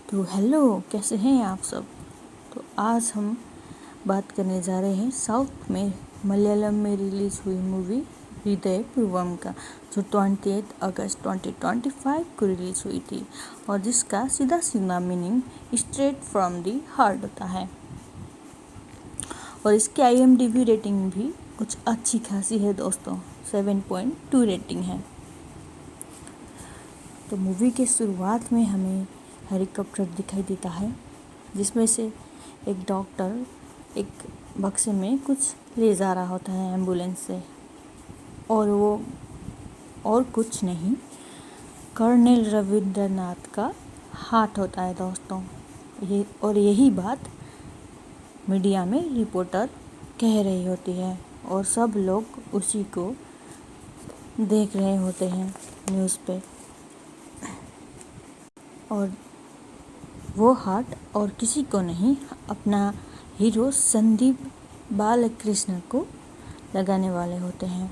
तो हेलो, कैसे हैं आप सब। तो आज हम बात करने जा रहे हैं साउथ में मलयालम में रिलीज़ हुई मूवी हृदय पूर्वम का, जो 28 अगस्त 2025 को रिलीज़ हुई थी और जिसका सीधा सीधा meaning straight from the heart होता है। और इसकी IMDb रेटिंग भी कुछ अच्छी खासी है दोस्तों, 7.2 रेटिंग है। तो मूवी के शुरुआत में हमें हेलीकॉप्टर दिखाई देता है, जिसमें से एक डॉक्टर एक बक्से में कुछ ले जा रहा होता है एम्बुलेंस से, और वो और कुछ नहीं, कर्नल रविंद्रनाथ का हार्ट होता है दोस्तों। यही बात मीडिया में रिपोर्टर कह रही होती है और सब लोग उसी को देख रहे होते हैं न्यूज़ पे। और वो हार्ट और किसी को नहीं, अपना हीरो संदीप बालकृष्ण को लगाने वाले होते हैं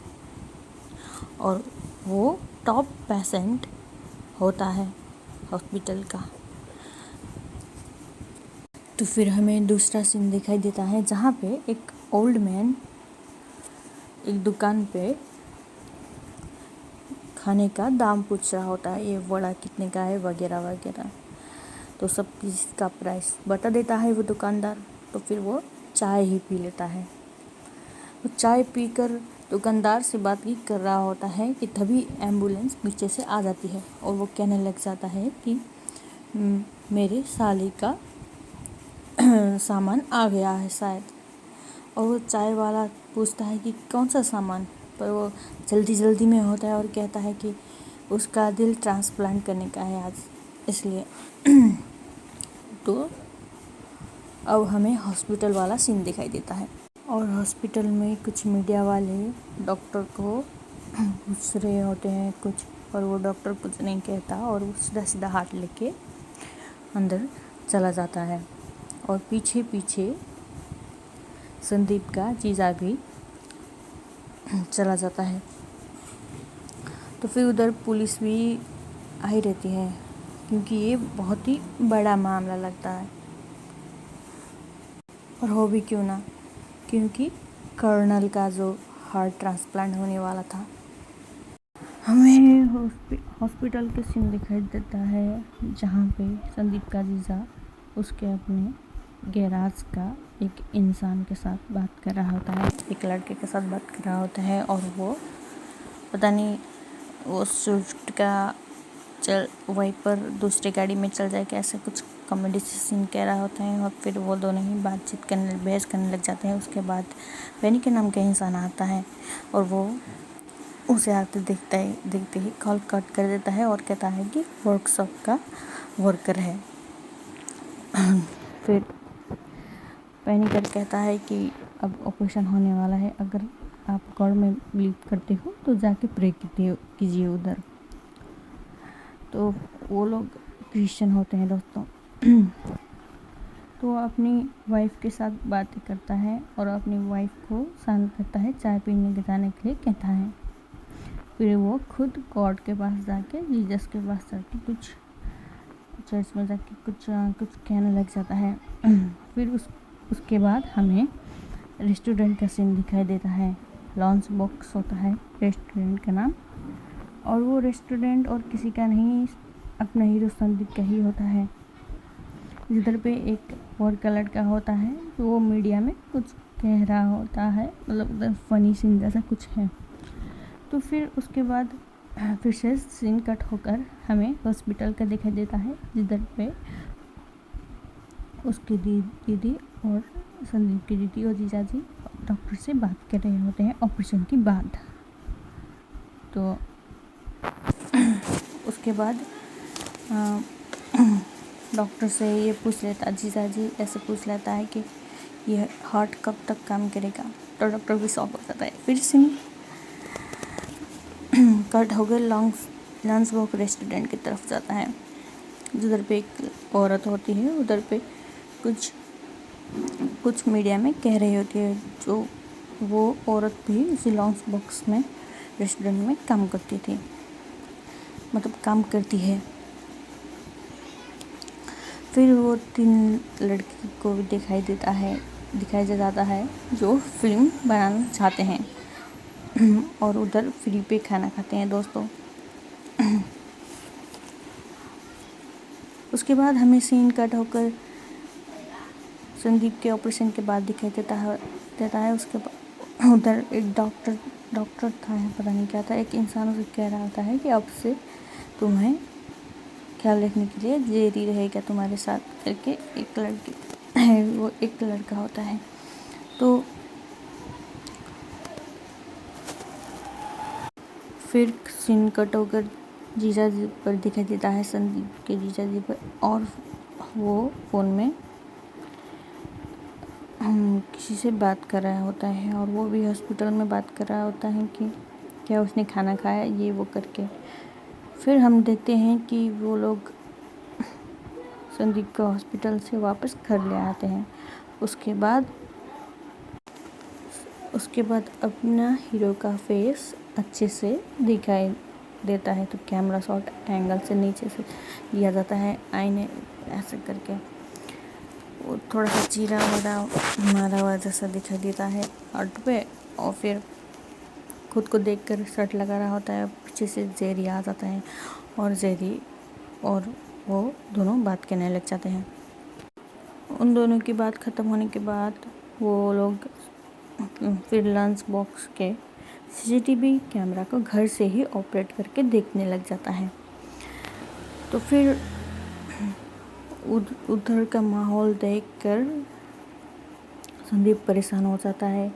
और वो टॉप पेशेंट होता है हॉस्पिटल का। तो फिर हमें दूसरा सीन दिखाई देता है जहाँ पे एक ओल्ड मैन एक दुकान पे खाने का दाम पूछ रहा होता है, ये वड़ा कितने का है वगैरह वगैरह। तो सब चीज़ का प्राइस बता देता है वो दुकानदार। तो फिर वो चाय ही पी लेता है। वो चाय पीकर दुकानदार से बात ही कर रहा होता है कि तभी एम्बुलेंस नीचे से आ जाती है और वो कहने लग जाता है कि मेरे साली का सामान आ गया है शायद। और वो चाय वाला पूछता है कि कौन सा सामान, पर वो जल्दी जल्दी में होता है और कहता है कि उसका दिल ट्रांसप्लांट करने का है आज, इसलिए। तो अब हमें हॉस्पिटल वाला सीन दिखाई देता है और हॉस्पिटल में कुछ मीडिया वाले डॉक्टर को पूछ रहे होते हैं कुछ, और वो डॉक्टर कुछ नहीं कहता और वो सीधा सीधा हाथ लेके अंदर चला जाता है। और पीछे पीछे संदीप का जीजा भी चला जाता है। तो फिर उधर पुलिस भी आई रहती है, क्योंकि ये बहुत ही बड़ा मामला लगता है। और हो भी क्यों ना, क्योंकि कर्नल का जो हार्ट ट्रांसप्लांट होने वाला था। हमें हॉस्पिटल के सीन दिखाई देता है जहाँ पे संदीप का जीजा उसके अपने गैराज का एक इंसान के साथ बात कर रहा होता है, एक लड़के के साथ बात कर रहा होता है। और वो पता नहीं वो स्विफ्ट का चल वहीं पर दूसरी गाड़ी में चल जाए, कैसे कुछ कॉमेडी सीन कह रहा होता है। और फिर वो दोनों ही बातचीत करने बहस करने लग जाते हैं। उसके बाद बेनी के नाम का इंसान आता है और वो उसे आते देखते ही कॉल कट कर देता है और कहता है कि वर्कशॉप का वर्कर है। फिर पैनिकर कहता है कि अब ऑपरेशन होने वाला है, अगर आप गॉड में बिलीव करते हो तो जाके प्रे कीजिए उधर। तो वो लोग क्रिश्चियन होते हैं दोस्तों। तो वो अपनी वाइफ के साथ बातें करता है और अपनी वाइफ को शांत करता है, चाय पीने के जाने के लिए कहता है। फिर वो खुद गॉड के पास जाके, जीसस के पास जाके, कुछ चर्च में जाके कुछ कहने लग जाता है। फिर उसके बाद हमें रेस्टोरेंट का सीन दिखाई देता है। लॉन्च बॉक्स होता है रेस्टोरेंट का नाम, और वो रेस्टोरेंट और किसी का नहीं, अपना हीरो संदीप का ही होता है। जिधर पे एक और का लड़का होता है तो वो मीडिया में कुछ कह रहा होता है, मतलब उधर फनी सीन जैसा कुछ है। तो फिर उसके बाद फिर से सीन कट होकर हमें हॉस्पिटल का दिखाई देता है, जिधर पे उसकी दीदी और संदीप की दीदी और जीजा जी डॉक्टर से बात कर रहे होते हैं ऑपरेशन की बाद। तो उसके बाद डॉक्टर से ये पूछ लेता, जीजा जी ऐसे पूछ लेता है कि ये हार्ट कब तक काम करेगा। तो डॉक्टर भी शॉक हो जाता है। फिर सीन कट हो गए लॉन्च बॉक्स रेस्टोरेंट की तरफ जाता है, जिधर पे एक औरत होती है। उधर पे कुछ मीडिया में कह रही होती है, जो वो औरत भी उसी लॉन्च बॉक्स में रेस्टोरेंट में काम करती थी, मतलब काम करती है। फिर वो 3 लड़की को भी दिखाया जाता है जो फिल्म बनाना चाहते हैं और उधर फ्री पे खाना खाते हैं दोस्तों। उसके बाद हमें सीन कट होकर संदीप के ऑपरेशन के बाद दिखाई देता है। उसके बाद उधर एक डॉक्टर था, पता नहीं क्या था, एक इंसान उसे कह रहा होता है कि अब से तुम्हें ख्याल रखने के लिए जेरी रहेगा तुम्हारे साथ करके। एक लड़की है, वो एक लड़का होता है। तो फिर सीन कट होकर जीजा जी पर दिखाई देता है, संदीप के जीजा जी पर, और वो फ़ोन में किसी से बात कर रहा होता है और वो भी हॉस्पिटल में बात कर रहा होता है कि क्या उसने खाना खाया, ये वो करके। फिर हम देखते हैं कि वो लोग संदीप को हॉस्पिटल से वापस घर ले आते हैं। उसके बाद अपना हीरो का फेस अच्छे से दिखाई देता है। तो कैमरा शॉट एंगल से नीचे से लिया जाता है, आईने ऐसे करके। वो थोड़ा सा चीरा मारा हुआ जैसा दिखाई देता है हार्ट पे, और फिर खुद को देखकर शर्ट लगा रहा होता है। पीछे से जेरी आ जाता है और जेरी और वो दोनों बात करने लग जाते हैं। उन दोनों की बात ख़त्म होने के बाद वो लोग फिर लंच बॉक्स के सीसीटीवी कैमरा को घर से ही ऑपरेट करके देखने लग जाता है। तो फिर उधर का माहौल देखकर संदीप परेशान हो जाता है,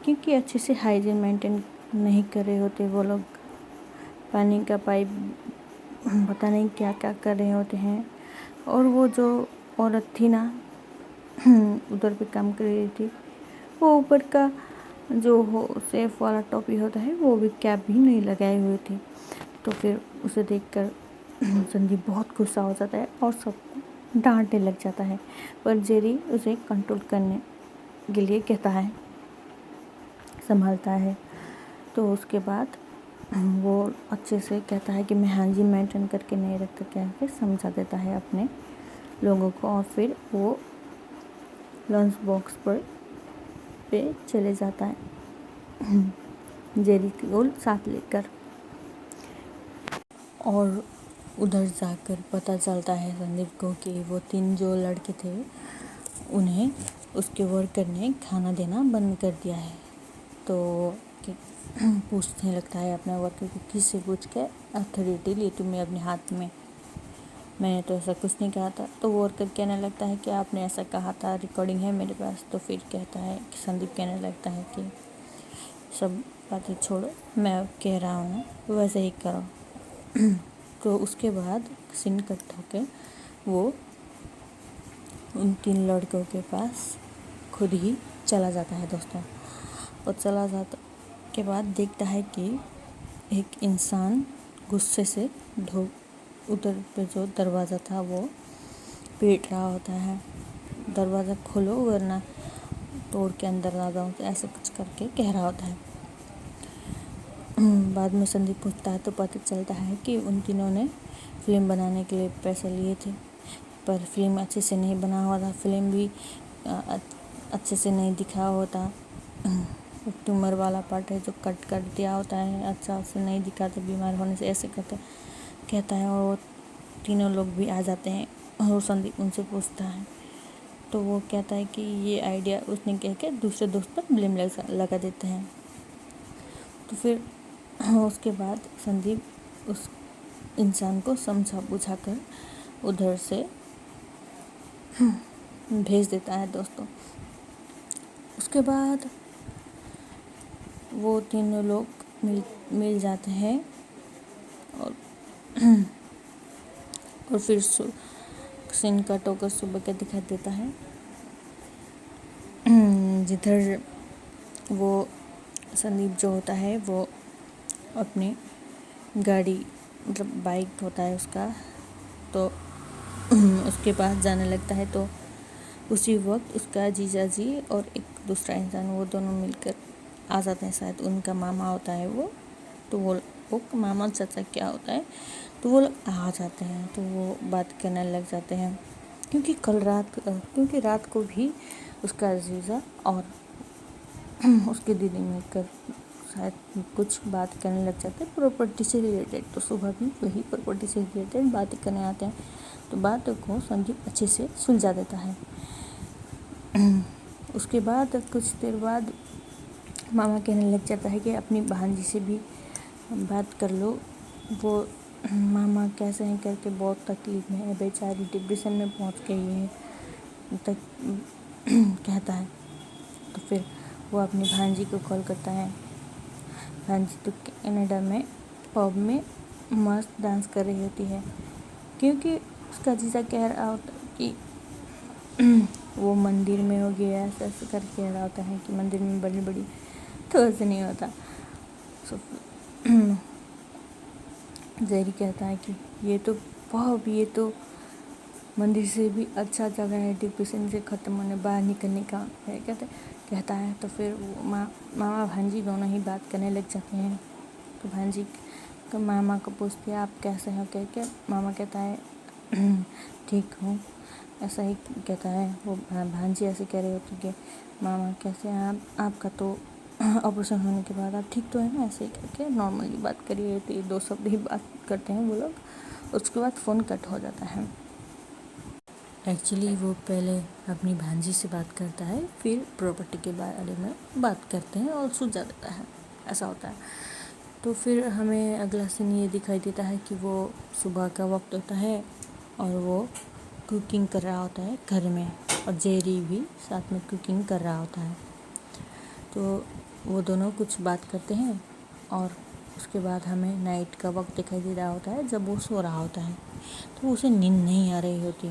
क्योंकि अच्छे से हाइजीन मेंटेन नहीं कर रहे होते वो लोग। पानी का पाइप पता नहीं क्या क्या कर रहे होते हैं। और वो जो औरत थी ना उधर पे काम कर रही थी, वो ऊपर का जो सेफ वाला टोपी होता है वो भी कैप भी नहीं लगाई हुई थी। तो फिर उसे देखकर संदीप बहुत गुस्सा हो जाता है और सबको डांटने लग जाता है, पर जेरी उसे कंट्रोल करने के लिए कहता है, संभालता है। तो उसके बाद वो अच्छे से कहता है कि मैं हाइजीन मेंटेन करके नहीं रखता, कह के समझा देता है अपने लोगों को। और फिर वो लंच बॉक्स पे चले जाता है जेरी को साथ लेकर। और उधर जाकर पता चलता है संदीप को कि वो 3 जो लड़के थे उन्हें उसके वर्कर ने खाना देना बंद कर दिया है। तो पूछने लगता है अपने वर्कर को, किससे पूछ के अथॉरिटी ली तुम्हें अपने हाथ में, मैंने तो ऐसा कुछ नहीं कहा था। तो वर्कर कहने लगता है कि आपने ऐसा कहा था, रिकॉर्डिंग है मेरे पास। तो फिर कहता है कि संदीप कहने लगता है कि सब बातें छोड़ो, मैं कह रहा हूँ ना वैसे ही करो। तो उसके बाद सीन कट होके वो उन 3 लड़कों के पास खुद ही चला जाता है दोस्तों। और चला जाता के बाद देखता है कि एक इंसान गुस्से से उधर पे जो दरवाज़ा था वो पीट रहा होता है, दरवाज़ा खोलो वरना तोड़ के अंदर ना जाऊँ, ऐसे कुछ करके कह रहा होता है। बाद में संदीप पूछता है तो पता चलता है कि उन तीनों ने फिल्म बनाने के लिए पैसे लिए थे, पर फिल्म अच्छे से नहीं बना हुआ था। फिल्म भी अच्छे से नहीं दिखा होता। ट्यूमर वाला पार्ट है जो कट कर दिया होता है, अच्छा से नहीं दिखाते, बीमार होने से ऐसे कहता है। और वो तीनों लोग भी आ जाते हैं और संदीप उनसे पूछता है, तो वो कहता है कि ये आइडिया उसने कह के दूसरे दोस्त पर ब्लेम लगा देते हैं। तो फिर उसके बाद संदीप उस इंसान को समझा बुझा कर उधर से भेज देता है दोस्तों। उसके बाद वो तीनों लोग मिल जाते हैं और फिर सीन कट होकर सुबह का दिखा देता है, जिधर वो संदीप जो होता है वो अपनी गाड़ी मतलब बाइक होता है उसका, तो उसके पास जाने लगता है। तो उसी वक्त उसका जीजा जी और एक दूसरा इंसान वो दोनों मिलकर आ जाते हैं, शायद उनका मामा होता है वो। तो वो मामा चाचा क्या होता है, तो वो लोग आ जाते हैं, तो वो बात करने लग जाते हैं। क्योंकि रात को भी उसका अजीज़ा और उसकी दीदी मिलकर शायद कुछ बात करने लग जाते हैं प्रॉपर्टी से रिलेटेड। तो सुबह भी वही प्रॉपर्टी से रिलेटेड बातें करने आते हैं। तो बात को संदीप अच्छे से सुलझा देता है। उसके बाद कुछ देर बाद मामा कहने लग जाता है कि अपनी भांजी से भी बात कर लो, वो मामा कैसे हैं करके बहुत तकलीफ में है, बेचारी डिप्रेशन में पहुंच गई है तक कहता है। तो फिर वो अपनी भांजी को कॉल करता है। भांजी तो कनाडा में पब में मस्त डांस कर रही होती है, क्योंकि उसका जीजा कह रहा होता है कि वो मंदिर में हो गया, ऐसा ऐसा कर कह रहा होता है कि मंदिर में बड़ी बड़ी, तो ऐसे नहीं होता। जहरी कहता है कि ये तो मंदिर से भी अच्छा जगह है डिप्रेशन से ख़त्म होने, बाहर निकलने का है कहता है। तो फिर वो मामा भांजी दोनों ही बात करने लग जाते हैं। तो भांजी मामा को पूछती है आप कैसे हो कह के, मामा कहता है ठीक हूँ, ऐसा ही कहता है। वो भांजी ऐसे कह रही होती कि मामा कैसे हैं आपका तो ऑपरेशन होने के बाद आप ठीक तो है ना, ऐसे ही करके नॉर्मली बात करी होती है। 2 शब्द ही बात करते हैं वो लोग। उसके बाद फ़ोन कट हो जाता है। एक्चुअली वो पहले अपनी भांजी से बात करता है, फिर प्रॉपर्टी के बारे में बात करते हैं और सुलझा देता है, ऐसा होता है। तो फिर हमें अगला सीन ये दिखाई देता है कि वो सुबह का वक्त होता है और वो कुकिंग कर रहा होता है घर में, और जेरी भी साथ में कुकिंग कर रहा होता है। तो वो दोनों कुछ बात करते हैं और उसके बाद हमें नाइट का वक्त दिखाई दे रहा होता है जब वो सो रहा होता है। तो उसे नींद नहीं आ रही होती,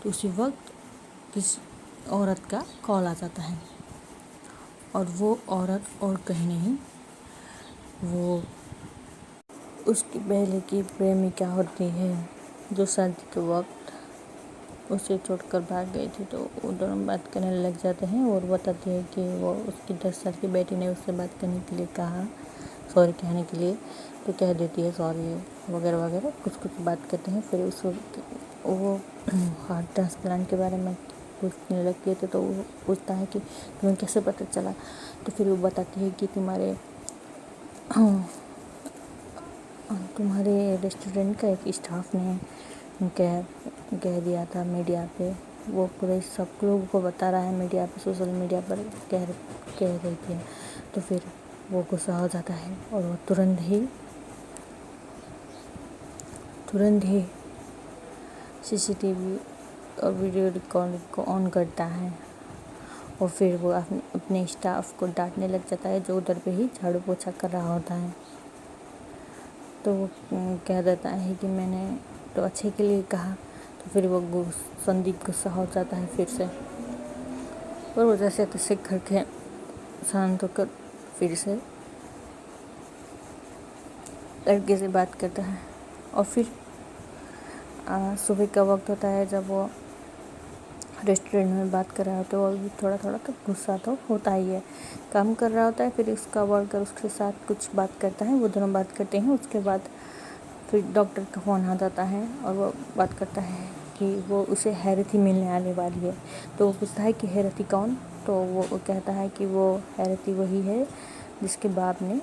तो उसी वक्त किसी औरत का कॉल आ जाता है, और वो औरत और कहीं नहीं, वो उसकी पहले की प्रेमिका होती है जो शादी के वक्त उसे छोड़कर भाग गई थी। तो वो दोनों बात करने लग जाते हैं और बताते हैं कि वो उसकी 10 साल की बेटी ने उससे बात करने के लिए कहा, सॉरी कहने के लिए, तो कह देती है सॉरी वगैरह वगैरह, कुछ बात करते हैं। फिर वो हार्ट ट्रांसप्लांट के बारे में पूछने लगती है। तो वो पूछता है कि तुम्हें कैसे पता चला। तो फिर वो बताती है कि तुम्हारे रेस्टोरेंट का एक स्टाफ ने कह दिया था मीडिया पे, वो पूरे सब लोगों को बता रहा है मीडिया पे, सोशल मीडिया पर कह रही थी। तो फिर वो गुस्सा हो जाता है और वो तुरंत ही सीसीटीवी और वीडियो रिकॉर्डिंग को ऑन करता है, और फिर वो अपने स्टाफ को डांटने लग जाता है जो उधर पे ही झाड़ू पोछा कर रहा होता है। तो वो कह देता है कि मैंने तो अच्छे के लिए कहा। तो फिर वो संदीप गुस्सा हो जाता है फिर से, और वो जैसे तैसे करके शांत होकर फिर से लड़के से बात करता है। और फिर सुबह का वक्त होता है जब वो रेस्टोरेंट में बात कर रहा होता है, और भी थोड़ा तो गुस्सा तो होता ही है, काम कर रहा होता है। फिर उसका वर्कर उसके साथ कुछ बात करता है, वो दोनों बात करते हैं। उसके बाद फिर डॉक्टर का फ़ोन आ जाता है और वो बात करता है कि वो उसे हैरती मिलने आने वाली है। तो वो पूछता है कि हैरती कौन। तो वो कहता है कि वो हैरती वही है जिसके बाप ने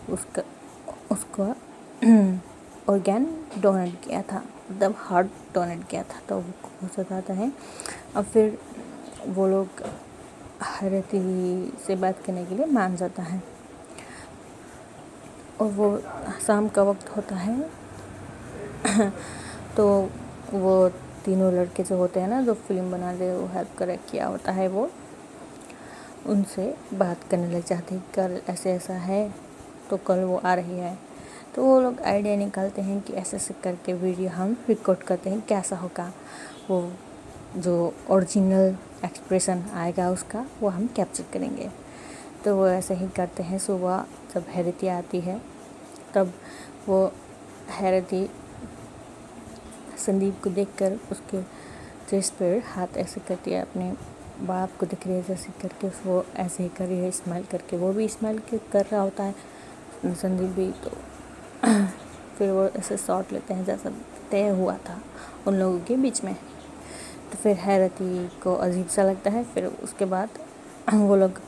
उसका ऑर्गेन डोनेट किया था, मतलब हार्ट डोनेट किया था। तो वो हो जाता है। और फिर वो लोग हैरती से बात करने के लिए मान जाता है, और वो शाम का वक्त होता है। तो वो तीनों लड़के जो होते हैं ना, जो फिल्म बना रहे, वो हेल्प कर किया होता है, वो उनसे बात करने लग जाते हैं कल ऐसे ऐसा है, तो कल वो आ रही है। तो वो लोग आइडिया निकालते हैं कि ऐसे ऐसे करके वीडियो हम रिकॉर्ड करते हैं, कैसा होगा, वो जो ओरिजिनल एक्सप्रेशन आएगा उसका वो हम कैप्चर करेंगे। तो वो ऐसे ही करते हैं। सुबह जब हैरती आती है तब वो हैरती संदीप को देखकर उसके चेस्ट पर हाथ ऐसे करती है, अपने बाप को दिख रही है जैसे करके, वो ऐसे ही कर रही है स्माइल करके, वो भी स्माइल कर रहा होता है संदीप भी। तो फिर वो ऐसे शॉट लेते हैं जैसा तय हुआ था उन लोगों के बीच में। तो फिर हैरती को अजीब सा लगता है। फिर उसके बाद वो लोग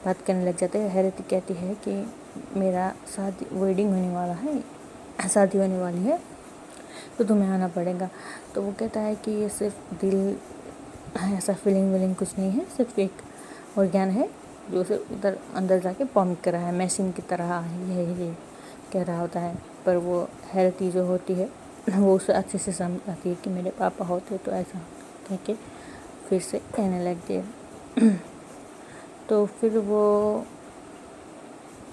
बात करने लग जाते हैं। हैरती कहती है कि मेरा शादी वेडिंग होने वाला है, शादी होने वाली है, तो तुम्हें आना पड़ेगा। तो वो कहता है कि ये सिर्फ दिल, ऐसा फीलिंग वीलिंग कुछ नहीं है, सिर्फ एक ऑर्गन है जो उसे उधर अंदर जाके पम्प कर रहा है, मशीन की तरह ये कह रहा होता है। पर वो हैरती जो होती है वो उसे अच्छे से समझ आती है कि मेरे पापा होते तो ऐसा कह के फिर से कहने लगती है। तो फिर वो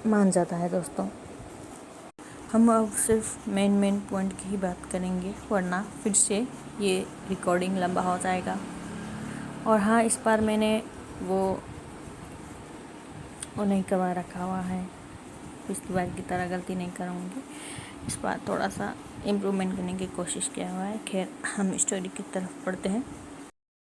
मान जाता है दोस्तों। हम अब सिर्फ मेन पॉइंट की ही बात करेंगे, वरना फिर से ये रिकॉर्डिंग लंबा हो जाएगा। और हाँ, इस बार मैंने वो नहीं करवा रखा हुआ है, पिछली बार की तरह गलती नहीं करूँगी। इस बार थोड़ा सा इम्प्रूवमेंट करने की कोशिश किया हुआ है। खैर, हम स्टोरी की तरफ पढ़ते हैं।